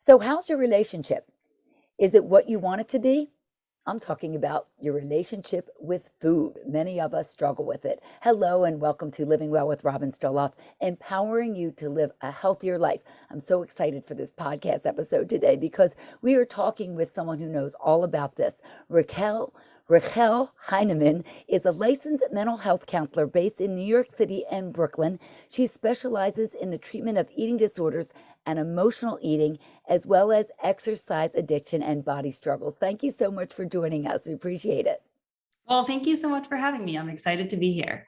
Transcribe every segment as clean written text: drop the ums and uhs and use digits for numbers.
So, how's your relationship? Is it what you want it to be? I'm talking about your relationship with food. Many of us struggle with it. Hello, and welcome to Living Well with Robin Stoloff, empowering you to live a healthier life. I'm so excited for this podcast episode today because we are talking with someone who knows all about this. Rachelle Heinemann is a licensed mental health counselor based in New York City and Brooklyn. She specializes in the treatment of eating disorders and emotional eating, as well as exercise addiction and body struggles. Thank you so much for joining us. We appreciate it. Well, thank you so much for having me. I'm excited to be here.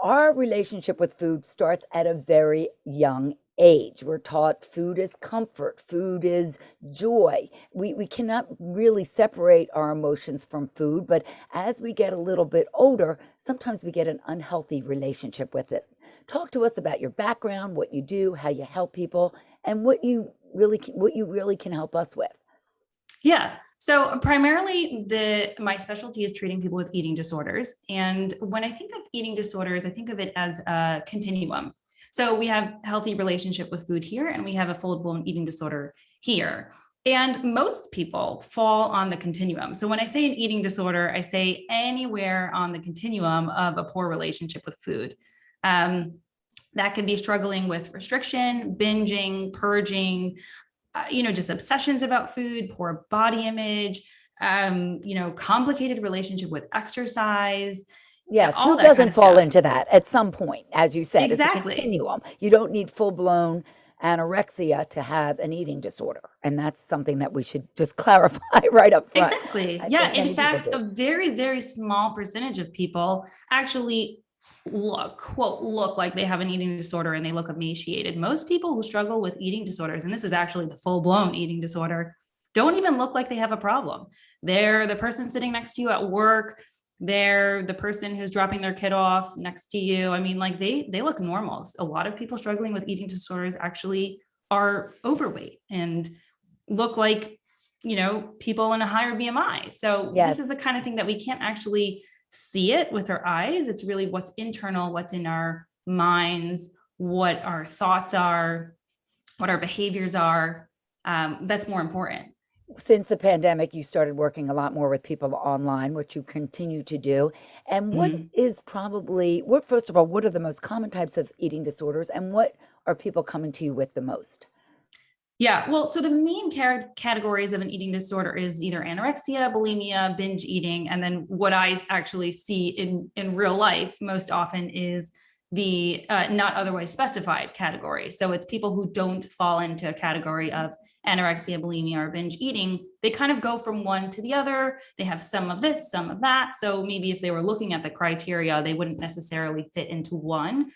Our relationship with food starts at a very young age. We're taught food is comfort, food is joy. We cannot really separate our emotions from food, but as we get a little bit older, sometimes we get an unhealthy relationship with it. Talk to us about your background, what you do, how you help people, and what you really can help us with. Yeah. So primarily my specialty is treating people with eating disorders. And when I think of eating disorders, I think of it as a continuum. So we have healthy relationship with food here, and we have a full-blown eating disorder here. And most people fall on the continuum. So when I say an eating disorder, I say anywhere on the continuum of a poor relationship with food. Um, that could be struggling with restriction, binging, purging, just obsessions about food, poor body image, complicated relationship with exercise, Yes, all who that kind doesn't of fall stuff. into that at some point? As you said, it's a Exactly. continuum. You don't need full-blown anorexia to have an eating disorder. And that's something that we should just clarify right up front. Exactly. I Yeah. think In many people fact, do. a very, very small percentage of people actually look like they have an eating disorder and they look emaciated. Most people who struggle with eating disorders, and this is actually the full blown eating disorder, don't even look like they have a problem. They're the person sitting next to you at work. They're the person who's dropping their kid off next to you. I mean, like they look normal. A lot of people struggling with eating disorders actually are overweight and look like, people in a higher BMI. So this is the Yes. kind of thing that we can't actually see it with our eyes. It's really what's internal, what's in our minds, what our thoughts are, what our behaviors are. That's more important. Since the pandemic, you started working a lot more with people online, which you continue to do. And Mhm. first of all, what are the most common types of eating disorders and what are people coming to you with the most? Yeah, well, so the main categories of an eating disorder is either anorexia, bulimia, binge eating, and then what I actually see in real life most often is the not otherwise specified category. So it's people who don't fall into a category of anorexia, bulimia, or binge eating. They kind of go from one to the other. They have some of this, some of that. So maybe if they were looking at the criteria, they wouldn't necessarily fit into one,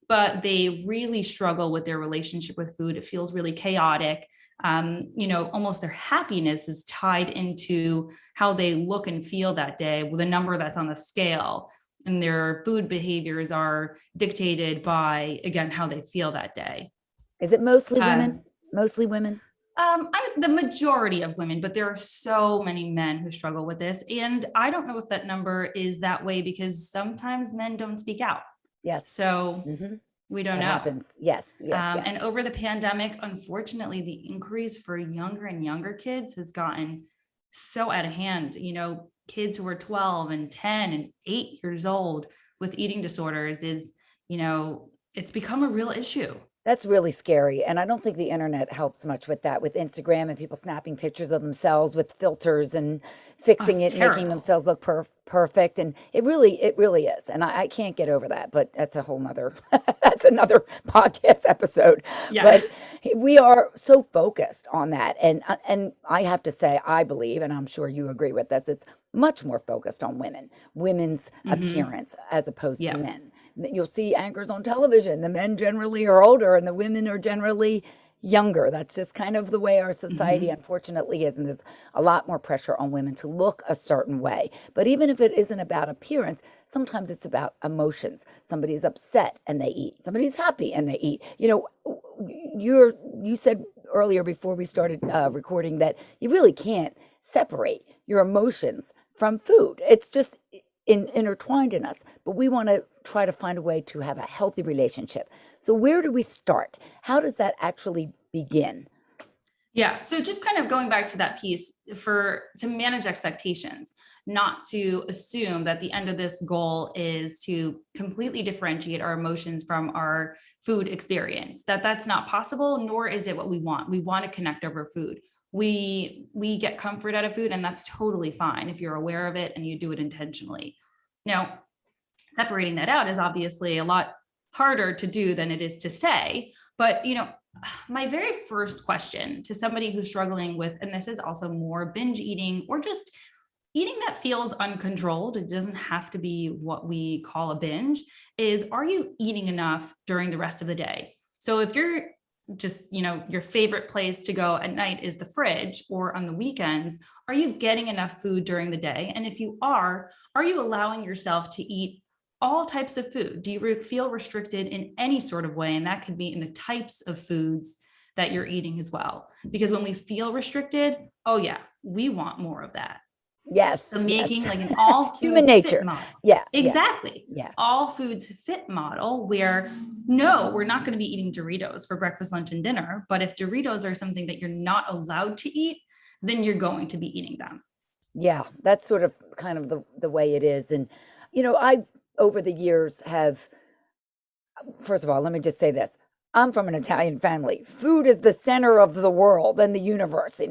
but they really struggle with their relationship with food. It feels really chaotic. Almost their happiness is tied into how they look and feel that day with a number that's on the scale. And their food behaviors are dictated by, again, how they feel that day. Is it mostly Uh, women? Mostly women? the majority of women, but there are so many men who struggle with this. And I don't know if that number is that way because sometimes men don't speak out. Yes. So Hmm. we don't That know. happens. Yes, yes, And yes. over the pandemic, unfortunately, the increase for younger and younger kids has gotten so out of hand. Kids who are 12 and 10 and 8 years old with eating disorders it's become a real issue. That's really scary, and I don't think the internet helps much with that, with Instagram and people snapping pictures of themselves with filters and Oh, fixing it's it, making terrible. themselves look perfect, and it really is, and I can't get over that, but that's a whole nother that's another podcast episode. Yeah. But we are so focused on that, and I have to say, I believe, and I'm sure you agree with this, it's much more focused on women's Hmm. appearance as opposed to Yeah. men. You'll see anchors on television. The men generally are older and the women are generally younger. That's just kind of the way our society Hmm. unfortunately is. And there's a lot more pressure on women to look a certain way. But even if it isn't about appearance, sometimes it's about emotions. Somebody's upset and they eat. Somebody's happy and they eat. You said earlier before we started recording that you really can't separate your emotions from food. It's just intertwined in us, but we want to try to find a way to have a healthy relationship. So, where do we start? How does that actually begin? Yeah. So just kind of going back to that piece to manage expectations, not to assume that the end of this goal is to completely differentiate our emotions from our food experience, that's not possible, nor is it what we want. We want to connect over food. We get comfort out of food, and that's totally fine if you're aware of it and you do it intentionally. Now, separating that out is obviously a lot harder to do than it is to say. But, my very first question to somebody who's struggling with, and this is also more binge eating or just eating that feels uncontrolled, it doesn't have to be what we call a binge, is are you eating enough during the rest of the day? So if you're just, your favorite place to go at night is the fridge or on the weekends, are you getting enough food during the day? And if you are you allowing yourself to eat all types of food? Do you feel restricted in any sort of way? And that could be in the types of foods that you're eating as well. Because when we feel restricted, oh yeah, we want more of that. Yes, So yes. making like an all Human foods fit nature. model. Yeah, Exactly. yeah. All foods fit model where no, we're not going to be eating Doritos for breakfast, lunch, and dinner. But if Doritos are something that you're not allowed to eat, then you're going to be eating them. Yeah, that's sort of kind of the way it is. And, I over the years have, first of all, let me just say this. I'm from an Italian family. Food is the center of the world and the universe.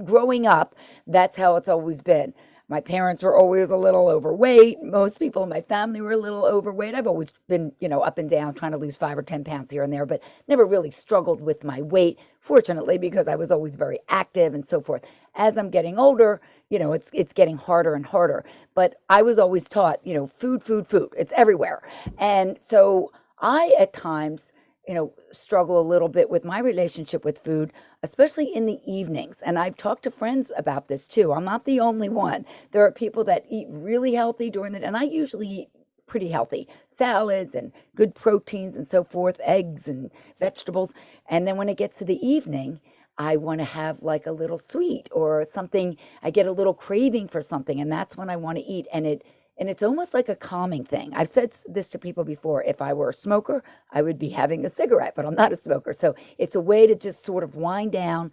Growing up, that's how it's always been. My parents were always a little overweight. Most people in my family were a little overweight. I've always been, up and down, trying to lose 5 or 10 pounds here and there, but never really struggled with my weight, fortunately, because I was always very active and so forth. As I'm getting older, it's getting harder and harder. But I was always taught, food, food, food. It's everywhere. And so I, at times, struggle a little bit with my relationship with food, especially in the evenings. And I've talked to friends about this too. I'm not the only one. There are people that eat really healthy during the day, and I usually eat pretty healthy salads and good proteins and so forth, eggs and vegetables. And then when it gets to the evening, I want to have like a little sweet or something. I get a little craving for something, and that's when I want to eat. And it's almost like a calming thing. I've said this to people before. If I were a smoker, I would be having a cigarette, but I'm not a smoker. So it's a way to just sort of wind down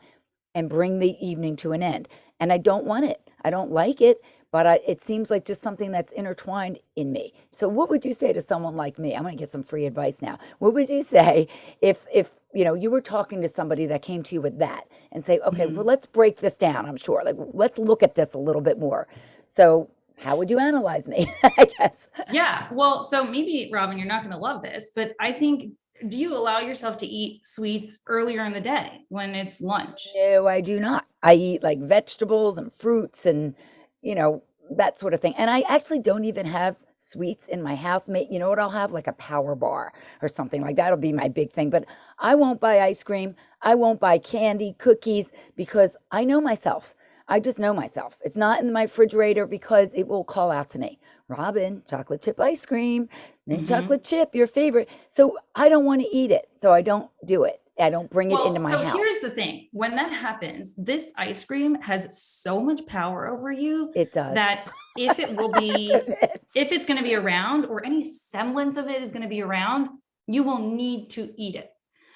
and bring the evening to an end. And I don't want it. I don't like it, but it seems like just something that's intertwined in me. So what would you say to someone like me? I'm going to get some free advice now. What would you say if you were talking to somebody that came to you with that and say, okay, well, let's break this down, I'm sure. Like, let's look at this a little bit more. So how would you analyze me, I guess? Yeah. Well, so maybe, Robin, you're not going to love this, but I think, do you allow yourself to eat sweets earlier in the day when it's lunch? No, I do not. I eat like vegetables and fruits and, you know, that sort of thing. And I actually don't even have sweets in my house. You know what I'll have? Like a power bar or something like that'll be my big thing. But I won't buy ice cream. I won't buy candy, cookies, because I know myself. I just know myself. It's not in my refrigerator because it will call out to me. Robin, chocolate chip ice cream, mint chocolate chip, your favorite. So I don't want to eat it. So I don't do it. I don't bring it into my so house. here's the thing. When that happens, this ice cream has so much power over you. It does. That if it will be, if it's going to be around or any semblance of it is going to be around, you will need to eat it.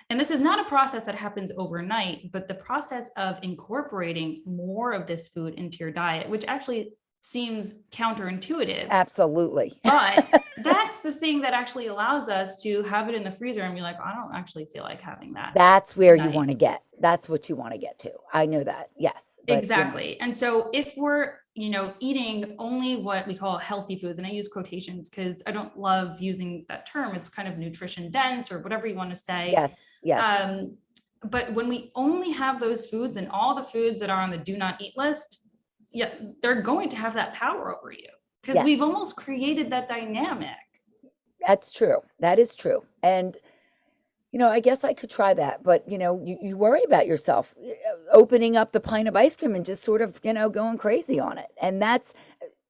And this is not a process that happens overnight, but the process of incorporating more of this food into your diet, which actually seems counterintuitive. Absolutely. But that's the thing that actually allows us to have it in the freezer and be like, I don't actually feel like having that. That's where you want to get. That's what you want to get to. I know that. Yes. But, exactly. And so if we're, eating only what we call healthy foods, and I use quotations because I don't love using that term. It's kind of nutrition dense or whatever you want to say. Yes. Yes. But when we only have those foods and all the foods that are on the do not eat list, yeah, they're going to have that power over you because we've almost created that dynamic. That's true. That is true. And, I guess I could try that, but, you worry about yourself opening up the pint of ice cream and just sort of, going crazy on it. And that's,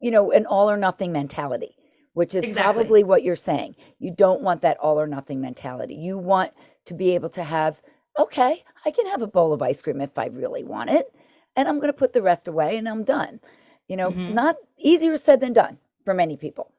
an all or nothing mentality, which is probably what you're saying. You don't want that all or nothing mentality. You want to be able to have, okay, I can have a bowl of ice cream if I really want it. And I'm going to put the rest away and I'm done. Not easier said than done for many people.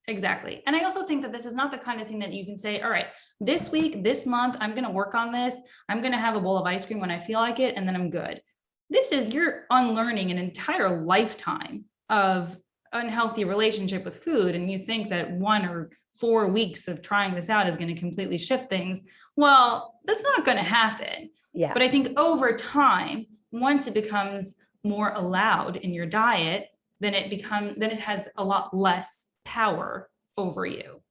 Exactly. And I also think that this is not the kind of thing that you can say, all right, this week, this month, I'm going to work on this. I'm going to have a bowl of ice cream when I feel like it, and then I'm good. This is, you're unlearning an entire lifetime of unhealthy relationship with food. And you think that 1 or 4 weeks of trying this out is going to completely shift things. Well, that's not going to happen. Yeah. But I think over time, once it becomes more allowed in your diet, then it has a lot less power over you.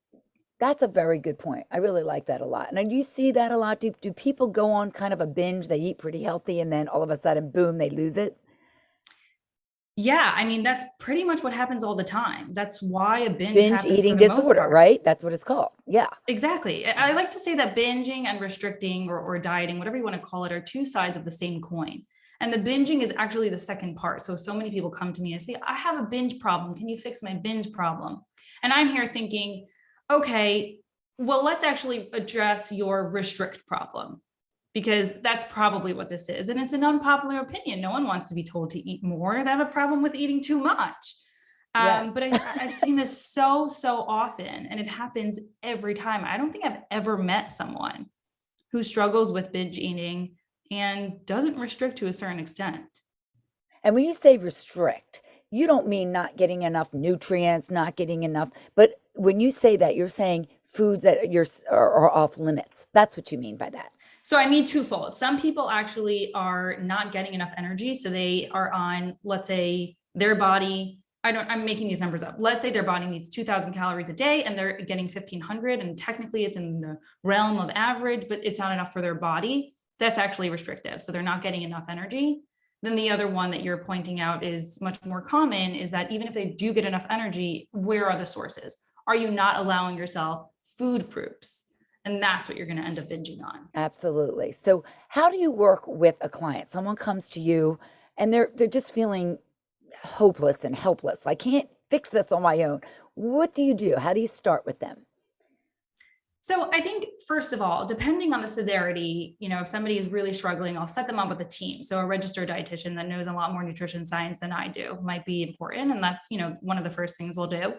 That's a very good point. I really like that a lot. And do you see that a lot? Do people go on kind of a binge? They eat pretty healthy and then all of a sudden, boom, they lose it? Yeah, I mean, that's pretty much what happens all the time. That's why a binge Binge happens for eating the most disorder, part. right? That's what it's called. Yeah. Exactly. I like to say that binging and restricting or dieting, whatever you want to call it, are two sides of the same coin. And the binging is actually the second part. So many people come to me and say, I have a binge problem. Can you fix my binge problem? And I'm here thinking, okay, well, let's actually address your restrict problem, because that's probably what this is. And it's an unpopular opinion. No one wants to be told to eat more. They have a problem with eating too much. Yes. But I've seen this so often, and it happens every time. I don't think I've ever met someone who struggles with binge eating and doesn't restrict to a certain extent. And when you say restrict, you don't mean not getting enough nutrients, not getting enough, but when you say that, you're saying foods that are off limits. That's what you mean by that. So I mean twofold. Some people actually are not getting enough energy. So they are on, let's say their body, I'm making these numbers up. Let's say their body needs 2,000 calories a day and they're getting 1,500, and technically it's in the realm of average, but it's not enough for their body. That's actually restrictive. So they're not getting enough energy. Then the other one that you're pointing out is much more common, is that even if they do get enough energy, where are the sources? Are you not allowing yourself food groups? And that's what you're going to end up binging on. Absolutely. So how do you work with a client? Someone comes to you and they're just feeling hopeless and helpless. I can't fix this on my own. What do you do? How do you start with them? So I think, first of all, depending on the severity, if somebody is really struggling, I'll set them up with a team. So a registered dietitian that knows a lot more nutrition science than I do might be important. And that's, one of the first things we'll do.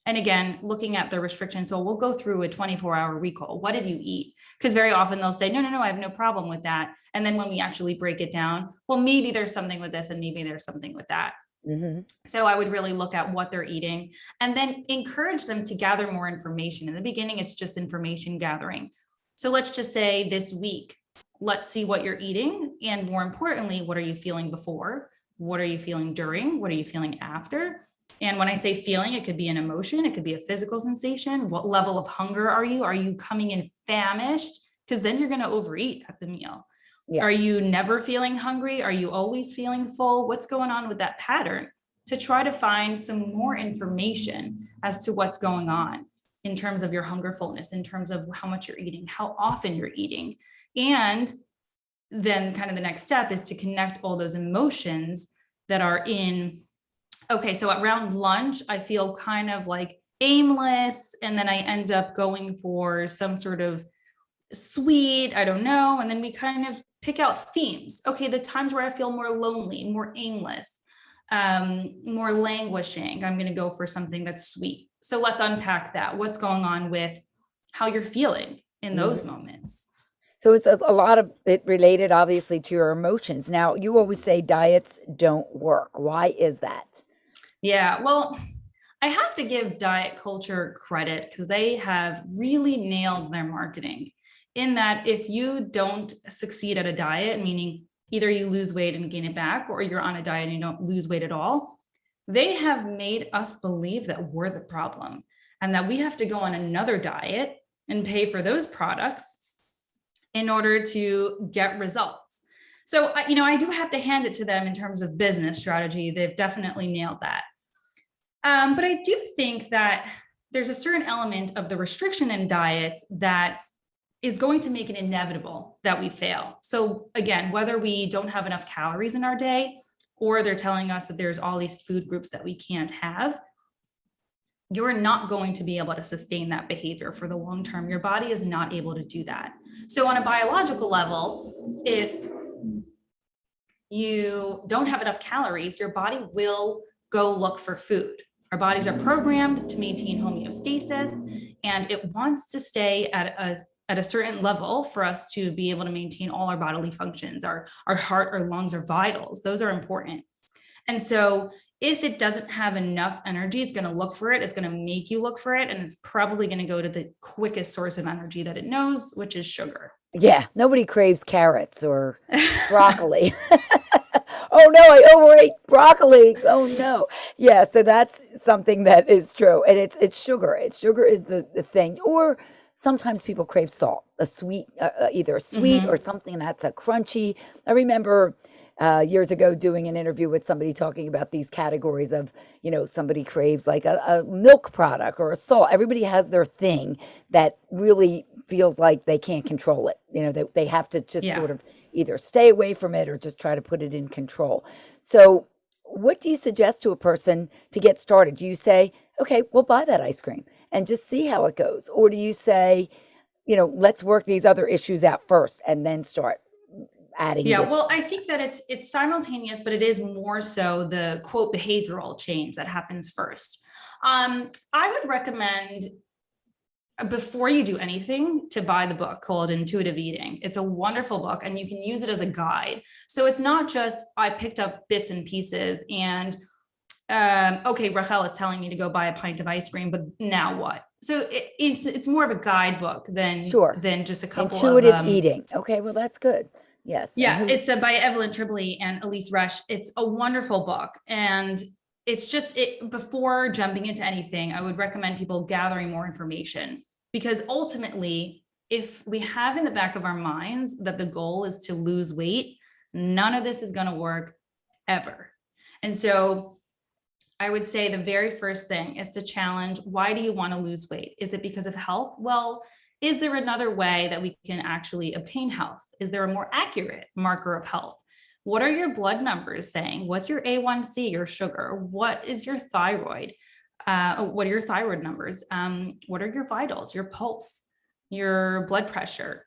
And again, looking at the restrictions. So we'll go through a 24-hour recall. What did you eat? Because very often they'll say, no, I have no problem with that. And then when we actually break it down, well, maybe there's something with this and maybe there's something with that. Mm-hmm. So I would really look at what they're eating and then encourage them to gather more information. In the beginning, it's just information gathering. So let's just say this week, let's see what you're eating. And more importantly, what are you feeling before? What are you feeling during? What are you feeling after? And when I say feeling, it could be an emotion. It could be a physical sensation. What level of hunger are you? Are you coming in famished? Because then you're going to overeat at the meal. Yeah. Are you never feeling hungry? Are you always feeling full? What's going on with that pattern? To try to find some more information as to what's going on in terms of your hunger fullness, in terms of how much you're eating, how often you're eating. And then kind of the next step is to connect all those emotions that are in, okay, so around lunch, I feel kind of like aimless. And then I end up going for some sort of sweet, I don't know. And then we kind of pick out themes. Okay, the times where I feel more lonely, more aimless, more languishing, I'm going to go for something that's sweet. So let's unpack that. What's going on with how you're feeling in those moments? So it's a lot of it related, obviously, to your emotions. Now, you always say diets don't work. Why is that? Yeah, well, I have to give diet culture credit because they have really nailed their marketing, in that if you don't succeed at a diet, meaning either you lose weight and gain it back, or you're on a diet and you don't lose weight at all, they have made us believe that we're the problem and that we have to go on another diet and pay for those products in order to get results. So, I do have to hand it to them in terms of business strategy. They've definitely nailed that. But I do think that there's a certain element of the restriction in diets that is going to make it inevitable that we fail. So again, whether we don't have enough calories in our day, or they're telling us that there's all these food groups that we can't have, you're not going to be able to sustain that behavior for the long term. Your body is not able to do that. So on a biological level, if you don't have enough calories, your body will go look for food. Our bodies are programmed to maintain homeostasis, and it wants to stay at a certain level for us to be able to maintain all our bodily functions. Our heart, our lungs, our vitals, those are important. And so if it doesn't have enough energy, it's going to look for it. It's going to make you look for it. And it's probably going to go to the quickest source of energy that it knows, which is sugar. Yeah, nobody craves carrots or broccoli. Oh no, I overate broccoli. Oh no. Yeah, so that's something that is true. And it's sugar. It's sugar is the thing. Or sometimes people crave salt, a sweet, either a sweet or Mm-hmm. something that's a crunchy. I remember years ago doing an interview with somebody talking about these categories of, somebody craves like a milk product or a salt. Everybody has their thing that really feels like they can't control it. They have to just Yeah. sort of either stay away from it or just try to put it in control. So, what do you suggest to a person to get started? Do you say, okay, we'll buy that ice cream and just see how it goes? Or do you say, let's work these other issues out first and then start adding Yeah, this? well, I think that it's simultaneous, but it is more so the quote behavioral change that happens first. I would recommend before you do anything to buy the book called Intuitive Eating. It's a wonderful book and you can use it as a guide. So it's not just I picked up bits and pieces and okay, Rachel is telling me to go buy a pint of ice cream, but now what? So it's more of a guidebook Sure. than just a couple of Intuitive eating. Okay, well, that's good. Yes. And yeah, who? it's by Evelyn Tribole and Elise Resch. It's a wonderful book. And it's just it before jumping into anything, I would recommend people gathering more information because ultimately, if we have in the back of our minds that the goal is to lose weight, none of this is going to work ever. And so I would say the very first thing is to challenge why do you want to lose weight? Is it because of health? Well, is there another way that we can actually obtain health? Is there a more accurate marker of health? What are your blood numbers saying? What's your A1C, your sugar? What is your thyroid? What are your thyroid numbers? What are your vitals, your pulse, your blood pressure,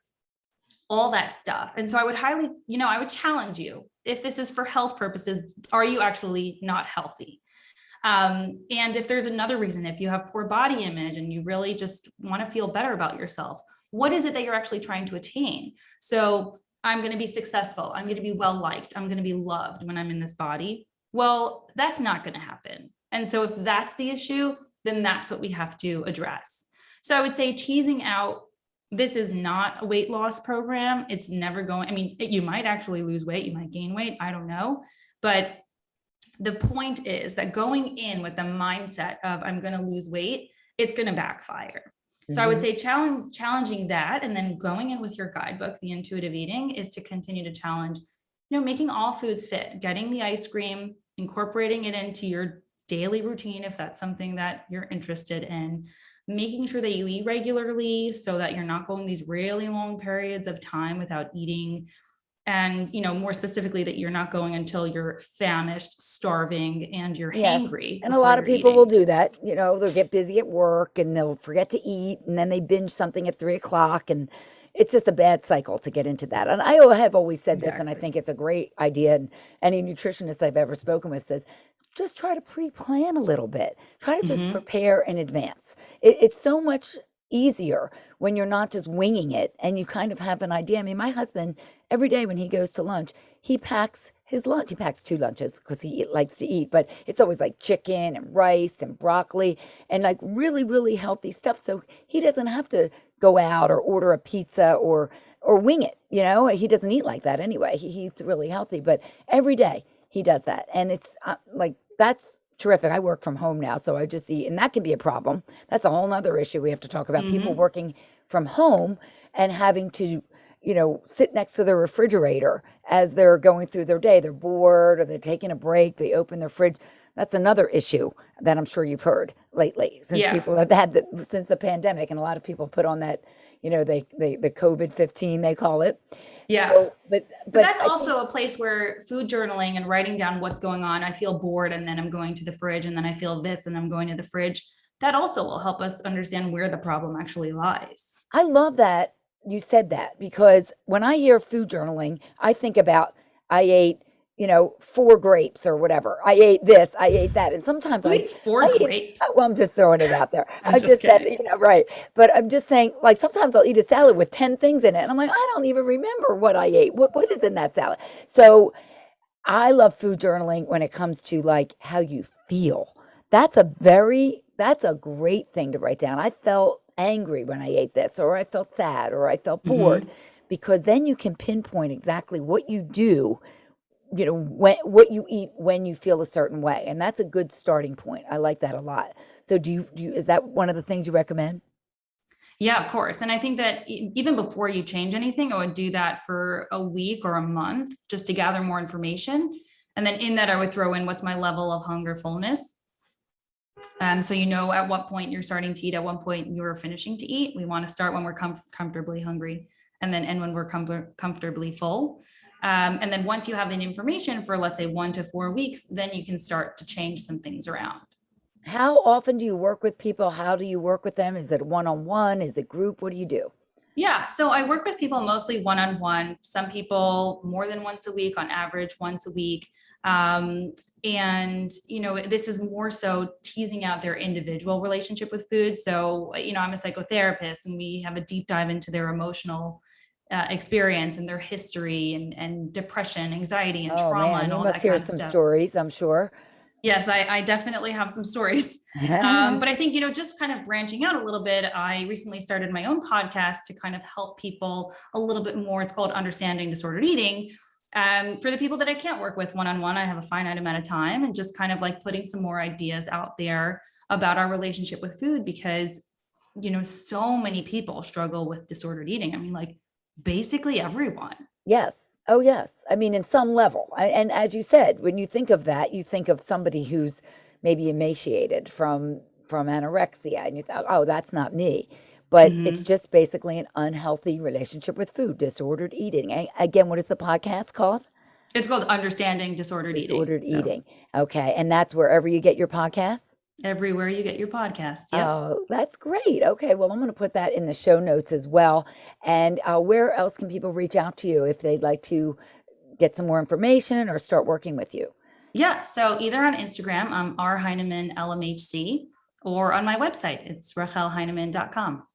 all that stuff? And so I would I would challenge you if this is for health purposes, are you actually not healthy? And if there's another reason, if you have poor body image and you really just want to feel better about yourself, what is it that you're actually trying to attain? So I'm going to be successful. I'm going to be well liked. I'm going to be loved when I'm in this body. Well, that's not going to happen. And so if that's the issue, then that's what we have to address. So I would say teasing out this is not a weight loss program. It's never going, I mean, you might actually lose weight, you might gain weight, I don't know. But the point is that going in with the mindset of I'm going to lose weight, it's going to backfire. So I would Mhm. say challenging that, and then going in with your guidebook, the intuitive eating, is to continue to challenge, making all foods fit, getting the ice cream, incorporating it into your daily routine if that's something that you're interested in, making sure that you eat regularly so that you're not going these really long periods of time without eating, and more specifically that you're not going until you're famished, starving, and you're Yes. hangry And a before lot of you're people will eating. do that. They'll get busy at work and they'll forget to eat and then they binge something at 3 o'clock. And it's just a bad cycle to get into that. And have always said this, and I Exactly. think it's a great idea. And any nutritionist I've ever spoken with says, just try to pre-plan a little bit. Try to just Hmm. prepare in advance. It's so much easier when you're not just winging it and you kind of have an idea. I mean, my husband, every day when he goes to lunch, he packs his lunch. He packs two lunches because he likes to eat, but it's always like chicken and rice and broccoli and like really, really healthy stuff. So he doesn't have to go out or order a pizza or wing it. He doesn't eat like that anyway. He eats really healthy, but every day he does that, and it's like that's terrific. I work from home now, so I just eat, and that can be a problem. That's a whole nother issue we have to talk about. People Hmm. working from home and having to sit next to the refrigerator as they're going through their day. They're bored or they're taking a break. They open their fridge. That's another issue that I'm sure you've heard lately since Yeah. people have since the pandemic, and a lot of people put on that, the COVID-15 they call it. Yeah. So, but But but that's I think also a place where food journaling and writing down what's going on. I feel bored and then I'm going to the fridge, and then I feel this and I'm going to the fridge. That also will help us understand where the problem actually lies. I love that you said that because when I hear food journaling, I think about I ate, 4 grapes or whatever. I ate this, I ate that. And sometimes Who eats four I eat, grapes? well, I'm just throwing it out there. I'm I just just said, kidding. right. But I'm just saying, like, sometimes I'll eat a salad with 10 things in it. And I'm like, I don't even remember what I ate. What is in that salad? So I love food journaling when it comes to like how you feel. That's a great thing to write down. I felt angry when I ate this, or I felt sad, or I felt bored, Hmm. because then you can pinpoint exactly what you do, what you eat when you feel a certain way. And that's a good starting point. I like that a lot. So is that one of the things you recommend? Yeah, of course. And I think that even before you change anything, I would do that for a week or a month just to gather more information. And then in that, I would throw in what's my level of hunger fullness. So you know at what point you're starting to eat, at what point you're finishing to eat. We want to start when we're comfortably hungry, and then end when we're comfortably full. And then once you have that information for, let's say, 1 to 4 weeks, then you can start to change some things around. How often do you work with people? How do you work with them? Is it one-on-one? Is it group? What do you do? Yeah, so I work with people mostly one on one, some people more than once a week, on average, once a week. And, this is more so teasing out their individual relationship with food. So, I'm a psychotherapist and we have a deep dive into their emotional experience and their history and depression, anxiety, and Oh trauma, man, and you all must that hear kind of some stuff. stories, I'm sure. Yes, I definitely have some stories. But I think, just kind of branching out a little bit, I recently started my own podcast to kind of help people a little bit more. It's called Understanding Disordered Eating. For the people that I can't work with one on one, I have a finite amount of time, and just kind of like putting some more ideas out there about our relationship with food, because, so many people struggle with disordered eating. I mean, like basically everyone. Yes. Oh, yes. I mean, in some level. And as you said, when you think of that, you think of somebody who's maybe emaciated from anorexia, and you thought, oh, that's not me. But it's Mhm. just basically an unhealthy relationship with food, disordered eating. Again, what is the podcast called? It's called Understanding Disordered Eating. Disordered So eating. Okay, and that's wherever you get your podcasts? everywhere you get your podcasts. Yep. Oh, that's great. Okay, well, I'm going to put that in the show notes as well. And where else can people reach out to you if they'd like to get some more information or start working with you? Yeah. So either on Instagram, I'm R Heinemann LMHC, or on my website, it's RachelleHeinemann.com.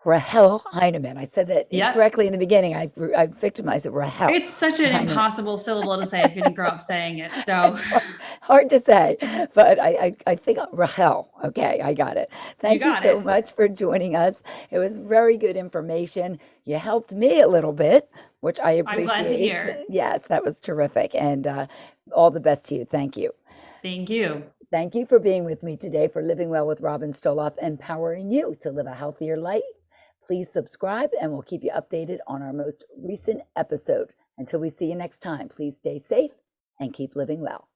Rachelle Heinemann. I said that Yes. incorrectly in the beginning. I victimized it. Rachelle It's such an Heinemann. impossible syllable to say if you didn't grow up saying it. So It's hard to say, but I think Rachel. Okay, I got it. you Thank you got so it. much for joining us. It was very good information. You helped me a little bit, which I I'm glad to appreciate. hear. Yes, that was terrific. And all the best to you. Thank you. Thank you. Thank you for being with me today for Living Well with Robin Stoloff, empowering you to live a healthier life. Please subscribe and we'll keep you updated on our most recent episode. Until we see you next time, please stay safe and keep living well.